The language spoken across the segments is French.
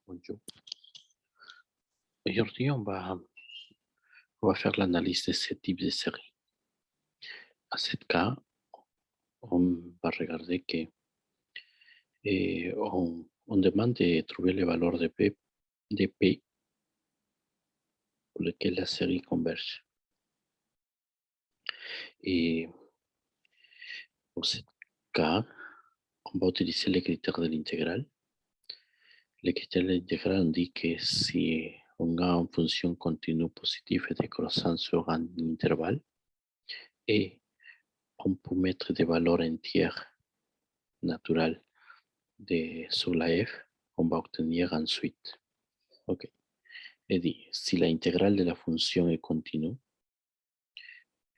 Bonjour. Aujourd'hui, on va faire l'analyse de ce type de série. À ce cas, on va regarder que on demande de trouver les valeurs de P pour lesquelles la série converge. Et pour ce cas, on va utiliser les critères de l'intégrale. Les critères de l'intégrale indiquent que si on a une fonction continue positive et décroissant sur un intervalle, et on peut mettre des valeurs entières naturelles sur la f, on va obtenir ensuite. Ok. Et dit, si la intégrale de la fonction est continue,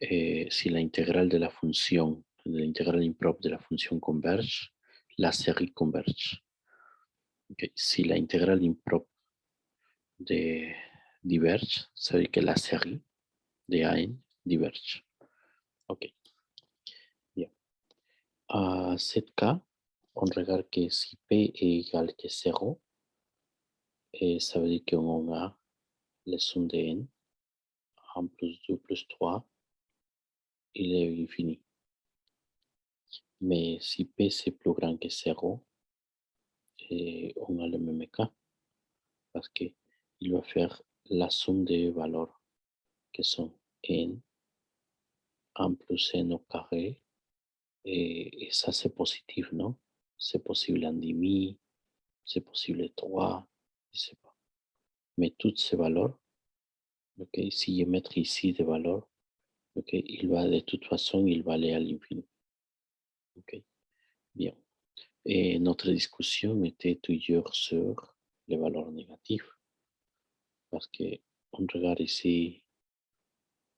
si la intégrale de l'intégrale impropre de la fonction converge, la série converge. Okay. Si la intégrale impropre de diverge, ça veut dire que la série de AN diverge. Ok. Bien. À ce cas, on regarde que si P est égal que 0, ça veut dire qu'on a la somme de N, 1 plus 2 plus 3, il est infini. Mais si P c'est plus grand que 0, on a le même cas parce qu'il va faire la somme des valeurs qui sont N, 1 plus N au carré, et ça c'est positif, non? C'est possible en demi, c'est possible 3, je ne sais pas. Mais toutes ces valeurs, ok, si je mets ici des valeurs, ok, de toute façon, il va aller à l'infini. Ok, bien. Et notre discussion était toujours sur les valeurs négatives, parce qu'on regarde ici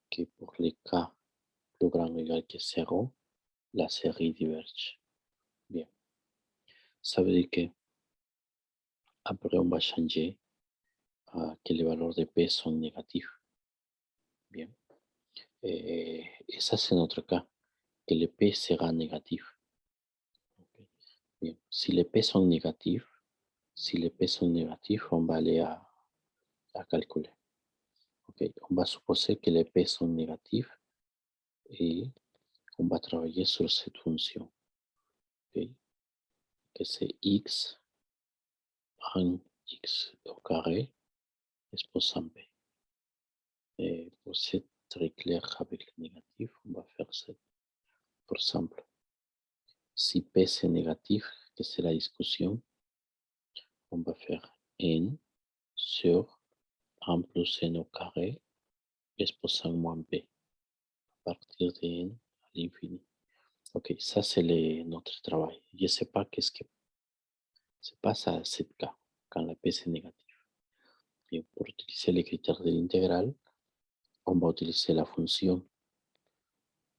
que pour les cas plus grand ou égal que 0, la série diverge. Bien. Ça veut dire que après on va changer que les valeurs de P sont négatives. Bien. Et ça, c'est notre cas, que le P sera négatif. Ok. Bien. Si les P sont négatifs, on va aller à calculer. Ok. On va supposer que les P sont négatifs et on va travailler sur cette fonction. Ok. Que c'est x en x au carré exposant P. Et pour être très clair avec le négatif, on va faire ça. Par exemple, si P c'est négatif, que c'est la discussion, on va faire n sur 1 plus n au carré exposant moins P à partir de n à l'infini. Ok, ça c'est notre travail. Je ne sais pas qu'est-ce qui se passe à ce cas quand la P c'est négatif. Bien, pour utiliser les critères de l'intégrale, on va utiliser la fonction.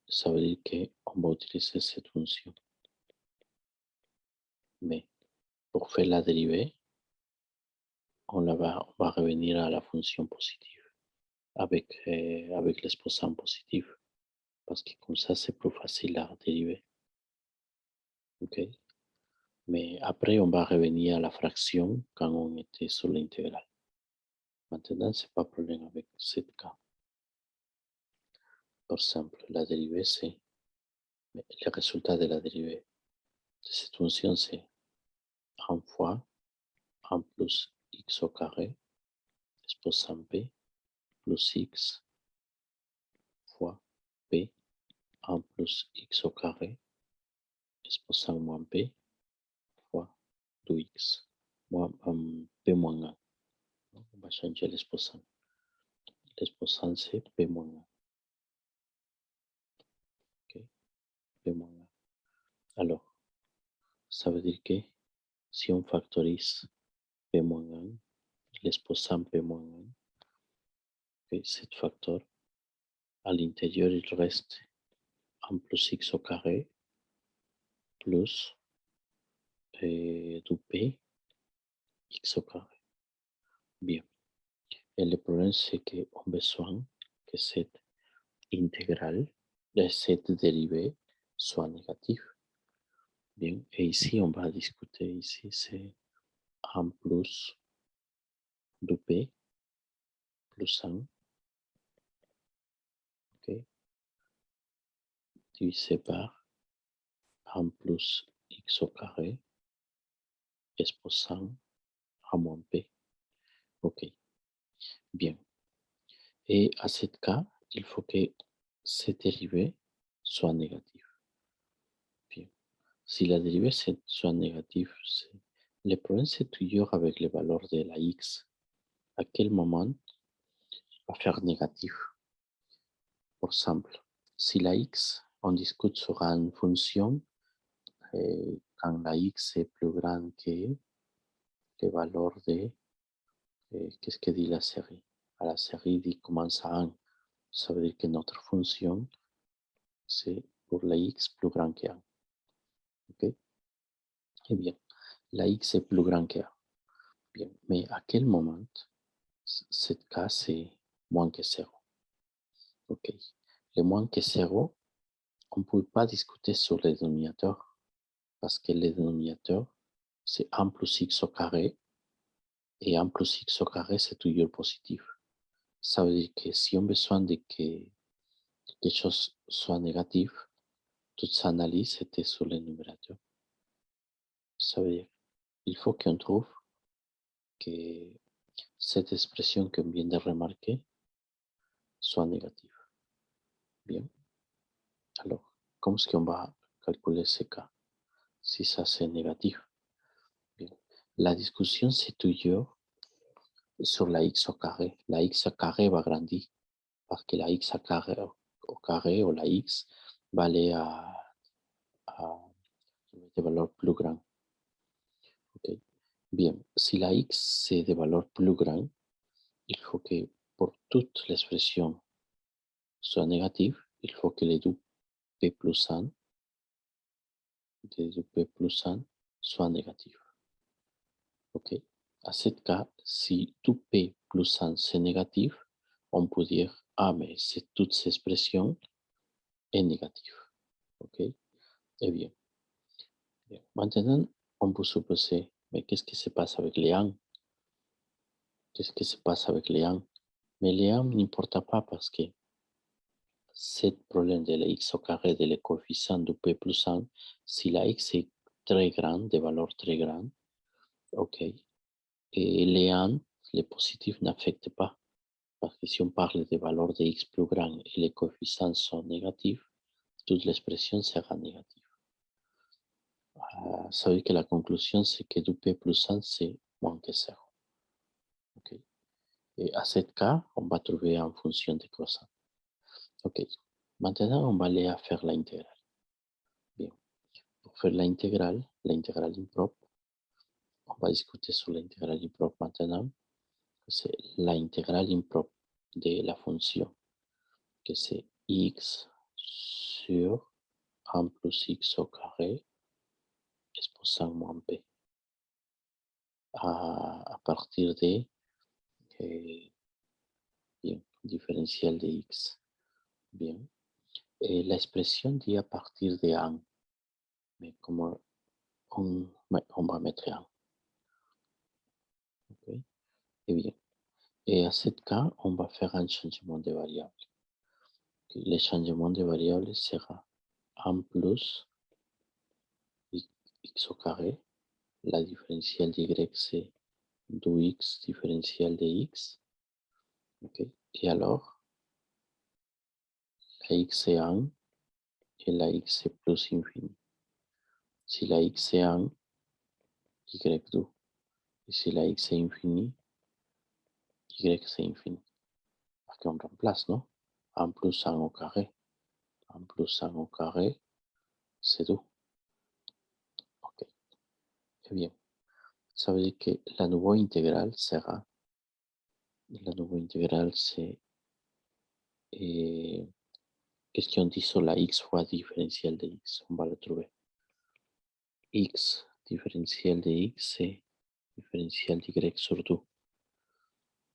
Ça veut dire qu'on va utiliser cette fonction. Mais pour faire la dérivée, on va revenir à la fonction positive avec l'exposant positif. Parce que comme ça, c'est plus facile à dériver. Ok? Mais après, on va revenir à la fraction quand on était sur l'intégrale. Maintenant, ce n'est pas problème avec ce cas. Par exemple, la dérivée, c'est le résultat de la dérivée de cette fonction, c'est 1 fois 1 plus x au carré exposant P plus x fois P 1 plus x au carré exposant moins P fois 2x moins P moins 1. On va changer l'exposant. L'exposant, c'est P moins 1. Ok, P moins 1. Alors, ça veut dire que si on factorise P moins 1, l'exposant P moins 1, okay, cet facteur, à l'intérieur, il reste 1 plus x au carré plus 2p x au carré. Bien. Et le problème, c'est qu'on a besoin que cette intégrale, cette dérivée, soit négative. Bien. Et ici, on va discuter, ici, c'est 1 plus de P plus 1, ok, divisé par 1 plus x au carré exposant à moins P. Ok, bien. Et à ce cas, il faut que cette dérivée soit négative. Bien. Si la dérivée soit négative, le problème c'est toujours avec les valeurs de la x. À quel moment va faire négatif? Par exemple, si la x, on discute sur une fonction quand la x est plus grande que les valeurs de, qu'est-ce que dit la série? À la série dit commence à 1. Ça veut dire que notre fonction, c'est pour la x plus grand que 1. Ok? Eh bien, la x est plus grand que 1. Bien, mais à quel moment cette cas c'est moins que 0? Ok. Le moins que 0, on ne peut pas discuter sur le dénominateur parce que le dénominateur, c'est 1 plus x au carré et 1 plus x au carré, c'est toujours positif. Ça veut dire que si on a besoin de que quelque chose soit négatif, toute sa analyse était sur le numérateur. Ça veut dire qu'il faut qu'on trouve que cette expression qu'on vient de remarquer soit négative. Bien. Alors, comment est-ce qu'on va calculer ce cas si ça c'est négatif? Bien. La discussion c'est toujours sur la x au carré. La x au carré va grandir parce que la x au carré ou la x va aller à des valeurs plus grandes. Ok. Bien, si la x c'est de valeurs plus grandes, il faut que pour toute l'expression soit négative, il faut que les deux p plus 1, les deux p plus 1 soient négatifs. Ok. À ce cas, si tout p plus 1 c'est négatif, on peut dire, ah, mais c'est toute cette expression est négative. Ok. Eh bien, maintenant, on peut supposer, mais qu'est-ce qui se passe avec les 1? Qu'est-ce qui se passe avec les 1? Mais les 1 n'importe pas parce que ce problème de la x au carré de le coefficient de p plus 1, si la x est très grande, de valeur très grande, ok, et les 1, les positifs n'affectent pas. Parce que si on parle de valeurs de x plus grandes et les coefficients sont négatifs, toute l'expression sera négative. Ça veut dire que la conclusion, c'est que du p plus 1, c'est moins que 0. Okay. Et à ce cas, on va trouver en fonction de croissant. Ok. Maintenant, on va aller à faire l'intégrale. Bien. Pour faire l'intégrale impropre, on va discuter sur l'intégrale impropre maintenant. C'est l'intégrale impropre de la fonction, que c'est x sur 1 plus x au carré exposant moins p à partir de bien, différentiel de x. Bien. Et l'expression dit à partir de 1. Mais comme on va mettre 1. Okay. Et bien. Et à ce cas, on va faire un changement de variable. Le changement de variable sera 1 plus x au carré. La différentielle de y, c'est 2x différentielle de x. Okay. Et alors, la x est 1 et la x est plus infini. Si la x est 1, y2. Et si la x est infini, y c'est infini. Parce qu'on remplace, non? 1 plus 1 au carré. 1 plus 1 au carré, c'est 2. Ok. Eh bien, ça veut dire que la nouvelle intégrale sera, la nouvelle intégrale c'est, qu'est-ce qu'on dit sur la x fois différentielle de x? On va le trouver. X différentielle de x, c'est différentielle de y sur 2.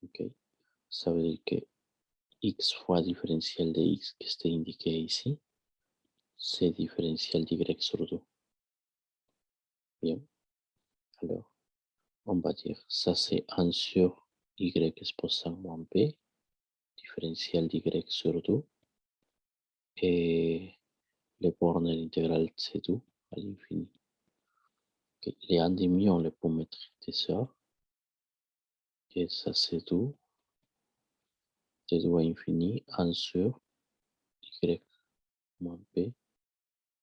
Ok. Ça veut dire que x fois différentielle de x, que c'est indiqué ici, c'est différentielle de y sur 2. Bien. Alors, on va dire, ça c'est 1 sur y exposant moins p, différentiel d'y sur 2, et les bornes de l'intégrale c'est 2 à l'infini. Okay. Les 1,5, on les peut mettre dessous, et ça c'est 2, de 2 à infini, 1 sur y moins p,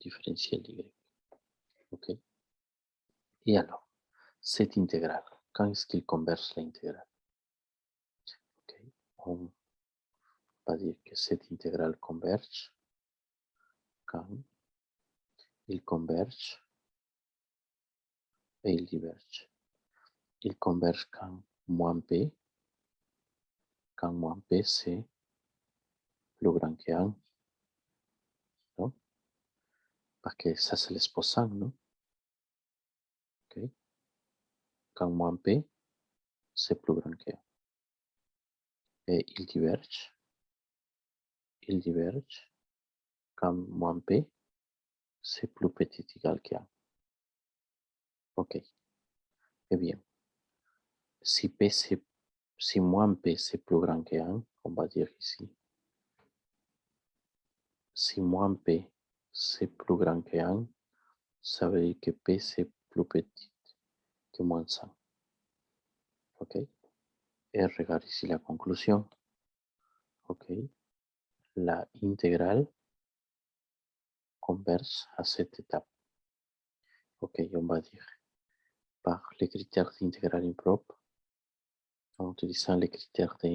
différentiel d'y. Ok. Et alors, cette intégrale, quand est-ce qu'il converge l'intégrale? Okay. On va dire que cette intégrale converge quand il converge et il diverge. Il converge quand moins p c'est plus grand que 1, non? Parce que ça c'est l'exposant, non? Okay. Quand moins p c'est plus grand que 1. Et il diverge quand moins p c'est plus petit égal que 1. Ok. Eh bien, si moins p c'est plus grand que 1, on va dire ici, si moins p c'est plus grand que 1, ça veut dire que p c'est plus petit que moins 1. Ok. Et regarde ici la conclusion. Ok. La intégrale converge à cette étape. Ok, on va dire par les critères d'intégrale impropre, en utilisant les critères de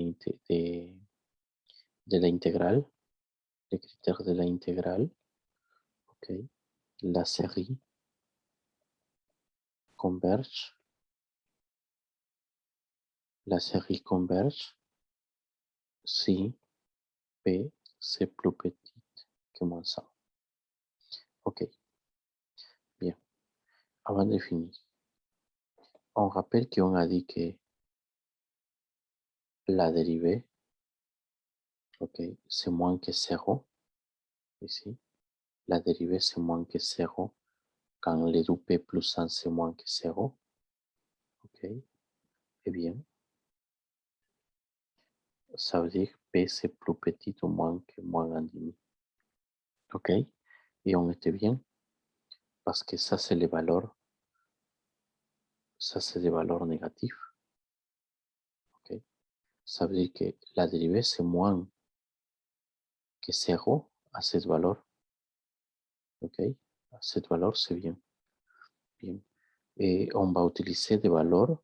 l'intégrale, les critères de l'intégrale, ok, la série converge, si P c'est plus petit que moins 100. Ok, bien. Avant de finir, on rappelle qu'on a dit que la dérivée, ok, c'est moins que 0, ici. La dérivée, c'est moins que 0 quand les deux p plus 1, c'est moins que 0. Ok, eh bien, ça veut dire que p c'est plus petit ou moins que moins 1,5. Ok, et on était bien parce que ça, c'est les valeurs, ça, c'est des valeurs négatives. Ok, ça veut dire que la dérivée, c'est moins que 0 à cette valeur. Ok, à cette valeur, c'est bien. Bien. Et on va utiliser des valeurs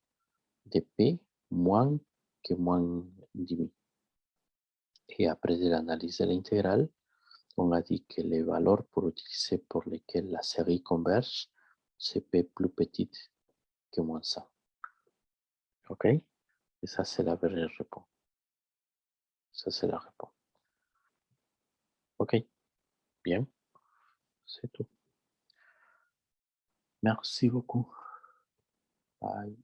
de p moins que moins 1,5. Et après de l'analyse de l'intégrale, on a dit que les valeurs pour utiliser pour lesquelles la série converge, c'est p plus petite que moins 100. OK? Et ça, c'est la vraie réponse. Ça, c'est la réponse. OK? Bien. C'est tout. Merci beaucoup. Bye.